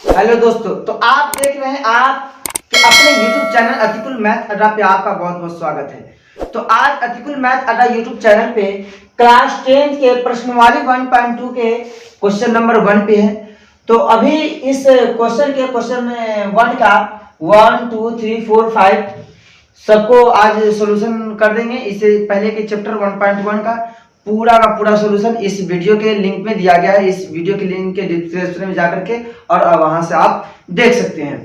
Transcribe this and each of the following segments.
Hello दोस्तों, तो आप देख रहे हैं आपके अपने YouTube चैनल अतिकुल मैथ अड्डा पे आपका बहुत बहुत स्वागत है। तो आज अतिकुल मैथ अड्डा YouTube चैनल पे क्लास 10 के प्रश्नवाली 1.2 के क्वेश्चन नंबर 1 पे है। तो अभी इस क्वेश्चन 1 का 1 2 3 4 5 सबको आज सॉल्यूशन कर देंगे। इससे पहले के चैप्टर 1.1 का पूरा सॉल्यूशन इस वीडियो के लिंक में दिया गया है। इस वीडियो के लिंक के डिस्क्रिप्शन में जाकर के और वहां से आप देख सकते हैं।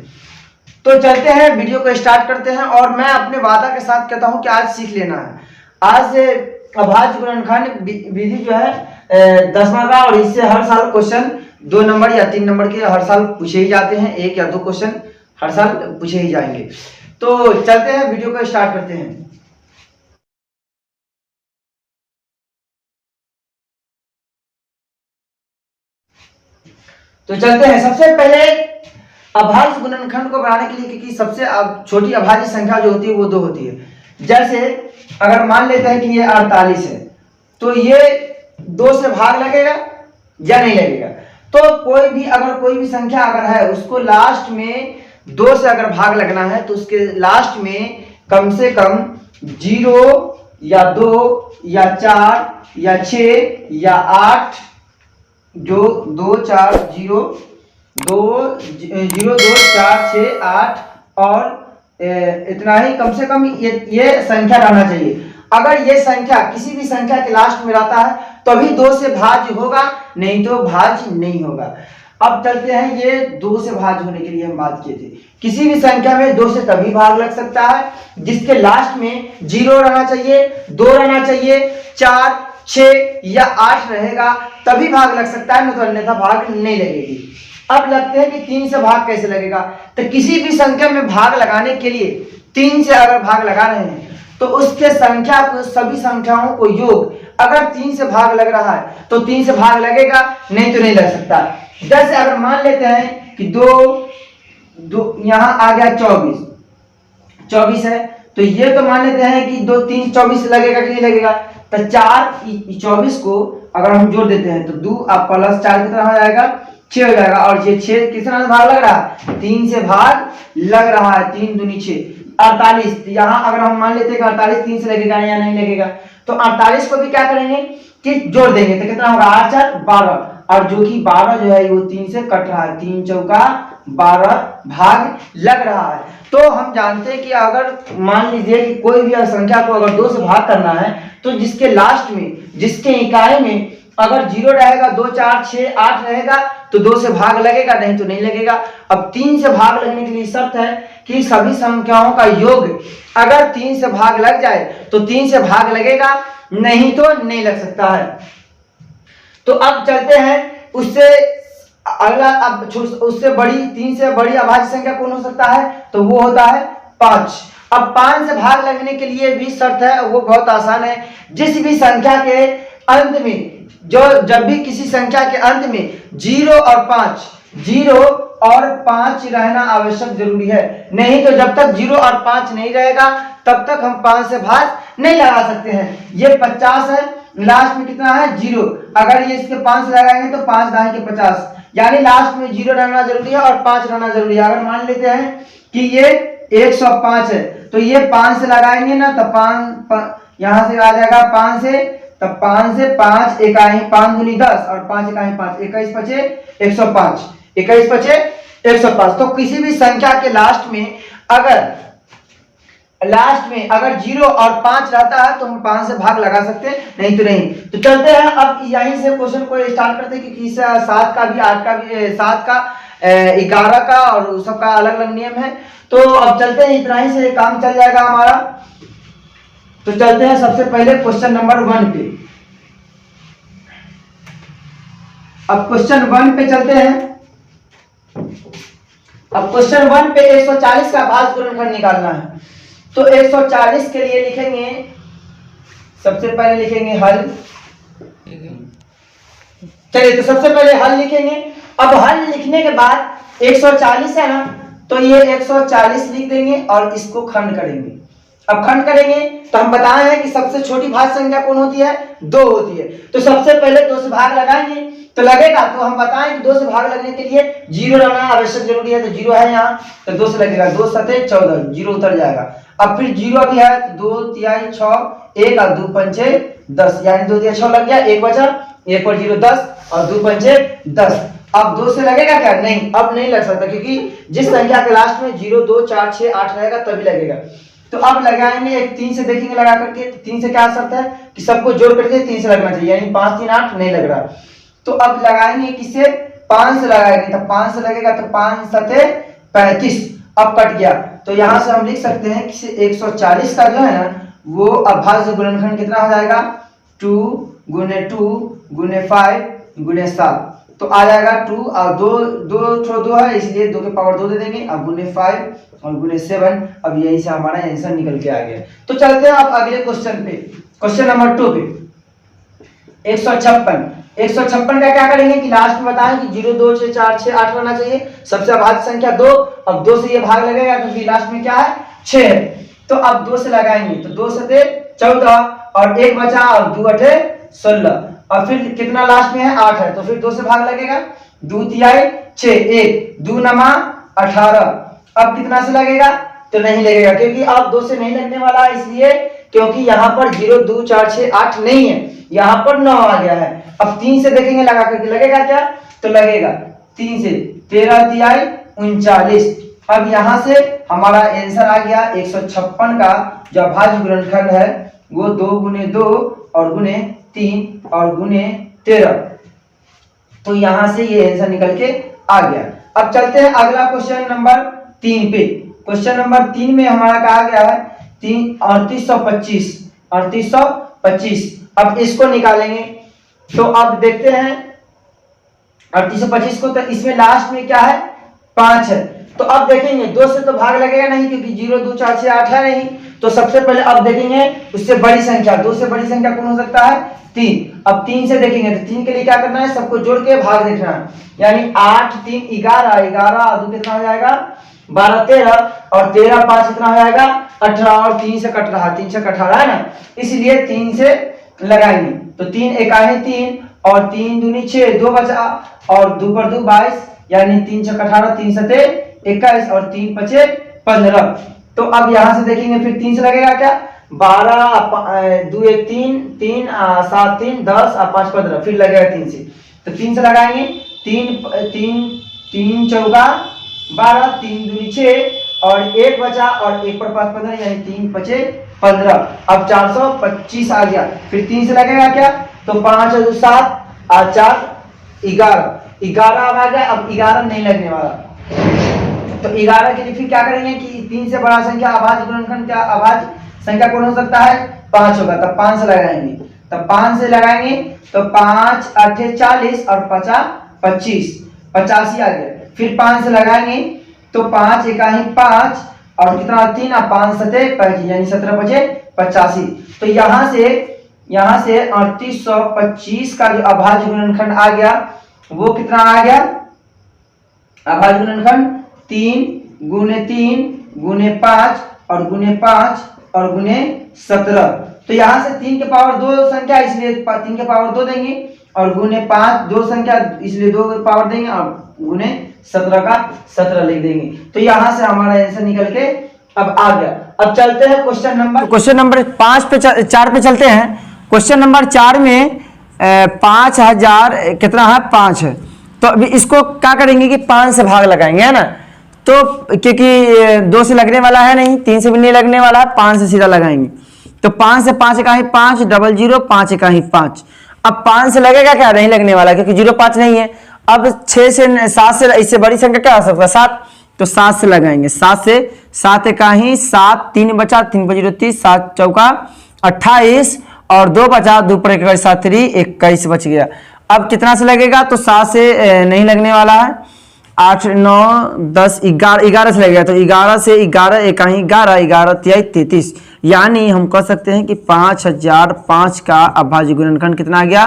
तो चलते हैं, वीडियो को स्टार्ट करते हैं। और मैं अपने वादा के साथ कहता हूं कि आज सीख लेना है। आज अभाज्य गुणनखंड विधि जो है 10वां का, और इससे हर साल क्वेश्चन 2 नंबर या 3 नंबर के हर साल पूछे ही जाते हैं। 1 या 2 क्वेश्चन हर साल पूछे ही जाएंगे। तो चलते हैं, वीडियो को स्टार्ट करते हैं। तो चलते हैं। सबसे पहले अभाज्य गुणनखंड को बनाने के लिए, क्योंकि सबसे छोटी अभाज्य संख्या जो होती है वो 2 होती है। जैसे अगर मान लेते हैं कि ये 48 है, तो ये 2 से भाग लगेगा या नहीं लगेगा। तो कोई भी संख्या अगर है, उसको लास्ट में 2 से अगर भाग लगना है तो उसके लास्ट में कम से कम 0 या 2 या 4 या 6 या 8 जो 2 4 0 2 0 2 4 6 8 और इतना ही कम से कम ये संख्या रहना चाहिए। अगर ये संख्या किसी भी संख्या के लास्ट में रहता है तभी 2 से भाज्य होगा, नहीं तो भाज्य नहीं होगा। अब चलते हैं, ये 2 से भाज्य होने के लिए हम बात किए थे। किसी भी संख्या में 2 से तभी भाग लग सकता है जिसके लास्ट में 0 रहना चाहिए, 2 रहना चाहिए, 4 6 या 8 रहेगा तभी भाग लग सकता है, नहीं तो अन्यथा भाग नहीं लगेगी। अब लगते हैं कि 3 से भाग कैसे लगेगा। तो किसी भी संख्या में भाग लगाने के लिए 3 से अगर भाग लगा रहे हैं तो उसके संख्या को, सभी संख्याओं को योग अगर 3 से भाग लग रहा है तो 3 से भाग लगेगा, नहीं तो नहीं लग सकता। जैसे अगर मान लेते हैं कि 2 यहाँ आ गया 24 है, तो ये तो मान लेते हैं कि 2 3 24 लगेगा कि नहीं लगेगा। तो 4 24 को अगर हम जोड़ देते हैं तो 2 प्लस 4 कितना हो जाएगा, 6 हो जाएगा। और ये 6 कितना भाग लग रहा है, 3 से भाग लग रहा है। 3 दूनी 6 48। यहाँ अगर हम मान लेते हैं कि 48 3 से लगेगा या नहीं लगेगा, तो 48 को भी क्या करेंगे कि जोड़ देंगे। तो कितना होगा, 8 4 12, और जो कि 12 जो है वो 3 से कट रहा है। 3 चौका 12 भाग लग रहा है। तो हम जानते हैं कि अगर मान लीजिए कि कोई भी संख्या को अगर 2 से भाग करना है तो जिसके लास्ट में, जिसके इकाई में अगर 0 रहेगा, 2 4 6 8 रहेगा तो 2 से भाग लगेगा, नहीं तो नहीं लगेगा। अब 3 से भाग लगने के लिए शर्त है कि सभी संख्याओं का योग अगर 3 से भाग लग जाए तो 3 से भाग लगेगा, नहीं तो नहीं लग सकता है। तो अब चलते हैं उससे अगला। अब उससे बड़ी, 3 से बड़ी अभाज्य संख्या कौन हो सकता है, तो वो होता है 5। अब 5 से भाग लगने के लिए भी शर्त है, वो बहुत आसान है। जिस भी संख्या के अंत में, जब भी किसी संख्या के अंत में 0 और 5 रहना आवश्यक जरूरी है। नहीं तो जब तक 0 और 5 नहीं रहेगा तब तक हम 5 से भाग नहीं लगा सकते हैं। ये 50 है, लास्ट में कितना है 0, अगर ये इसके 5 से लगाएंगे तो 5 दाएं के 50, यानी लास्ट में 0 रहना जरूरी है और 5 रहना जरूरी है। अगर मान लेते हैं कि ये 105 है, तो ये 5 से लगाएंगे ना तो 5 यहां से आ जाएगा 5 से, तब 5 से 5 इकाई 5 दूनी 10 और 5 इकाई 5, 21 पचे 105, 21 पचे 105। तो किसी भी संख्या के लास्ट में अगर 0 और 5 रहता है तो हम 5 से भाग लगा सकते हैं, नहीं तो नहीं। तो चलते हैं, अब यहीं से क्वेश्चन को स्टार्ट करते हैं, क्योंकि 7 का भी 8 का भी 7 का 11 का और सबका अलग अलग नियम है। तो अब चलते हैं, इतना ही से काम चल जाएगा हमारा। तो चलते हैं सबसे पहले क्वेश्चन नंबर 1 पे। अब क्वेश्चन 1 पे चलते हैं। अब क्वेश्चन 1 पे 140 का अभाज्य गुणनखंड निकालना है। तो 140 के लिए लिखेंगे, सबसे पहले लिखेंगे हल। चलिए, तो सबसे पहले हल लिखेंगे। अब हल लिखने के बाद 140 है ना, तो ये 140 लिख देंगे और इसको खंड करेंगे। अब खंड करेंगे तो हम बताए हैं कि सबसे छोटी भाज्य संख्या कौन होती है, 2 होती है। तो सबसे पहले 2 से भाग लगाएंगे तो लगेगा, तो हम बताएं कि 2 से भाग लगने के लिए 0 रहना आवश्यक जरूरी है, तो 0 है यहाँ, तो 2 से लगेगा, 2 सते 14, 0 उतर जाएगा। अब फिर 0 भी है, तो 2 तिहाई 6, 1 और 2 पंचे 10, यानी 2 तिहाई 6 लग गया, 1 बचा, 1 पर 0 10 और 2 पंचे 10। अब 2 से लगेगा क्या? नहीं, अब नहीं लग सकता, क्योंकि जिस संख्या के लास्ट में 0 2 4 6 8 रहेगा तभी लगेगा। तो अब लगाएंगे, एक 3 से देखेंगे लगा करके, 3 से क्या शर्त है कि सबको जोड़ करके 3 से लगना चाहिए, यानी 5 3 8 नहीं लग रहा। तो अब लगाएंगे किससे? 5 से लगाएंगे, तो 5 से लगेगा, तो 5 सते 35, अब कट गया। तो यहाँ से हम लिख सकते हैं कि 140 का जो है ना वो अभाज्य गुणनखंड कितना हो जाएगा? 2 गुने 2 गुने 5 गुने 7, तो आ जाएगा 2 और 2 है, इसलिए 2 के पावर 2 दे देंगे, अब गुने 5 और गुने 7। अब यही से हमारा आंसर निकल के आ गया। तो चलते हैं अब अगले क्वेश्चन पे, क्वेश्चन नंबर 2 पे। 156 का क्या करेंगे कि लास्ट में बताएं कि 0 2 6 4 6 8 रहना चाहिए, सबसे अभाज्य संख्या 2। अब 2 से ये भाग लगेगा क्योंकि लास्ट में क्या है? 6 है। तो अब 2 से लगाएंगे, तो 2 सते 14 और 1 बचा और 2 अठे 16, और फिर कितना लास्ट में है? 8 है, तो फिर 2 से भाग लगेगा, 2 तिहाई 6, 1 2 नमा 18। अब कितना से लगेगा? तो नहीं लगेगा, क्योंकि अब 2 से नहीं लगने वाला, इसलिए क्योंकि यहाँ पर 0 2 4 6 8 नहीं है, यहाँ पर 9 आ गया है। अब 3 से देखेंगे लगा करके, लगेगा क्या? तो लगेगा 3 से 13 तिहाई 39। अब यहाँ से हमारा आंसर आ गया 156 का जो अभाज्य गुणनखंड है वो 2 गुने 2 और गुने 3 और गुने 13। तो यहाँ से ये आंसर निकल के आ गया। अब चलते हैं अगला क्वेश्चन नंबर 3 पे। क्वेश्चन नंबर 3 में हमारा कहा गया है 3825। अब इसको निकालेंगे, तो अब देखते हैं 3825 को, तो इसमें लास्ट में क्या है? 5 है। तो अब देखेंगे 2 से तो भाग लगेगा नहीं, क्योंकि 0 2 4 6 8 है नहीं। तो सबसे पहले अब देखेंगे उससे बड़ी संख्या, 2 से बड़ी संख्या कौन हो सकता है? 3। अब 3 से देखेंगे, तो 3 के लिए क्या करना है? सबको जोड़ के भाग देखना है, यानी 8 3 11, 11 और 2 कितना हो जाएगा? 12 13, और 13 5 कितना हो जाएगा? 18, और 3 से कट रहा, 3 से कट रहा है ना, इसलिए 3 से लगाएंगे। तो 3 एकाहे 3 और 3 दूनी 6, 2 बचा और 2 पर 2 22, यानी 3 6 18, 3 सते 21 और 3 पचे 15। तो अब यहाँ से देखेंगे, फिर 3 से लगेगा क्या? 12 2 1 3 3 7 3 10 और 5 15, फिर लगेगा 3 से। तो 3 से लगाएंगे, 3 चौका 12, 3 दूनी 6 और 1 बचा और 1 पर 5 15, यानी 3 पचे 15। अब 425 आ गया, फिर 3 से लगेगा क्या? तो 5 और 2 7 और 4 11 अब आ गया। अब 11 नहीं लगने वाला, तो 11 के लिए फिर क्या करेंगे कि 3 से बड़ा संख्या अभाज्य गुणनखंड क्या अभाज्य संख्या कौन हो सकता है? 5 होगा, तब 5 से लगाएंगे। तब 5 से लगाएंगे तो 5 8 40 और 5 25, 85 आ गया। फिर 5 से लगाएंगे तो 5 एकाही 5 और कितना 3 और 5 सते 25, यानी 17 बचे 85। तो यहाँ से 3825 का जो अभाज्य गुणनखंड आ गया वो कितना आ गया? अभाज्य गुणनखंड 3 गुने 5 और गुने 5 और गुने 17। तो यहाँ से 3 के पावर 2 संख्या, इसलिए 3 के पावर 2 देंगे, और गुने 5 2 संख्या, इसलिए 2 पावर देंगे, और गुने 17 का 17 लिख देंगे। तो यहाँ से हमारा आंसर निकल के अब आ गया। अब चलते हैं क्वेश्चन नंबर 4 पे चलते हैं। क्वेश्चन नंबर 4 में 5000 कितना है? 5 है। तो अभी इसको क्या करेंगे कि 5 से भाग लगाएंगे, है ना। तो क्योंकि 2 से लगने वाला है नहीं, 3 से भी नहीं लगने वाला है, 5 से सीधा लगाएंगे। तो 5 से 5 इकाई 5, 00 5 इकाई 5। अब 5 से लगेगा क्या? नहीं लगने वाला, क्योंकि 0 5 नहीं है। अब 6 से 7 से इससे बड़ी संख्या क्या हो सकता है? 7। तो 7 से लगाएंगे, 7 से 7 इकाई 7, 3 बचा, 3 पर 0 30, 7 चौका 28 और 2 बचा, 2 पर 1 7 3 21 बच गया। अब कितना से लगेगा? तो 7 से नहीं लगने वाला है, 8 9 10 11 से लगेगा। तो 11 से 11 इकाई 11, 11 तिहाई 33, यानी हम कह सकते हैं कि 5005 का अभाज्य गुणनखंड कितना आ गया?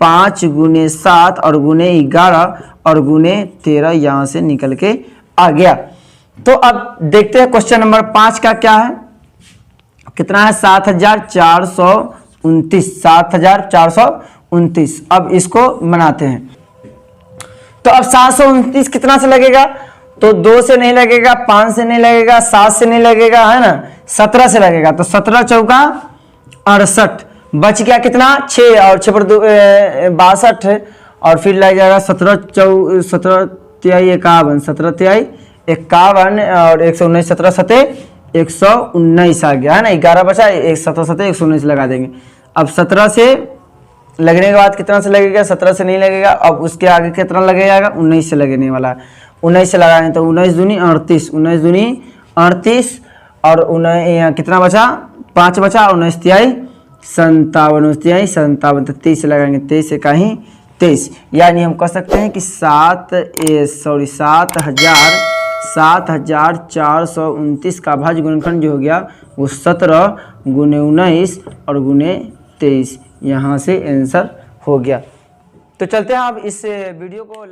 5 गुने 7 और गुने 11 और गुने 13, यहाँ से निकल के आ गया। तो अब देखते हैं क्वेश्चन नंबर 5 का क्या है, कितना है? 7429, 7429। अब इसको बनाते हैं। तो अब 729 कितना से लगेगा, तो 2 से नहीं लगेगा, 5 से नहीं लगेगा, 7 से नहीं लगेगा, है ना, 17 से लगेगा। तो 17 चौका 68, बच गया कितना 6, और 6 पर 62 और फिर लग जाएगा 17 तिहाई 51, 17 तिहाई 51 और 119, 17 सते 119 आ गया, है ना। 11 बचा, 17 सते 119 लगा देंगे। अब 17 से लगने के बाद कितना से लगेगा, 17 से नहीं लगेगा। अब उसके आगे कितना लगेगा, 19 से लगने वाला है। 19 से लगाएं तो 19 दूनी 38, 19 दूनी 38 और 19 कितना बचा, 5 बचा, 19 तिहाई 57, 19 तिहाई 57, तो 23 से लगाएंगे, 23 से कहीं 23, यानी हम कह सकते हैं कि 7,429 का अभाज्य गुणनखंड जो हो गया वो 17 गुने 19 और गुने 23, यहाँ से आंसर हो गया। तो चलते हैं अब इस वीडियो को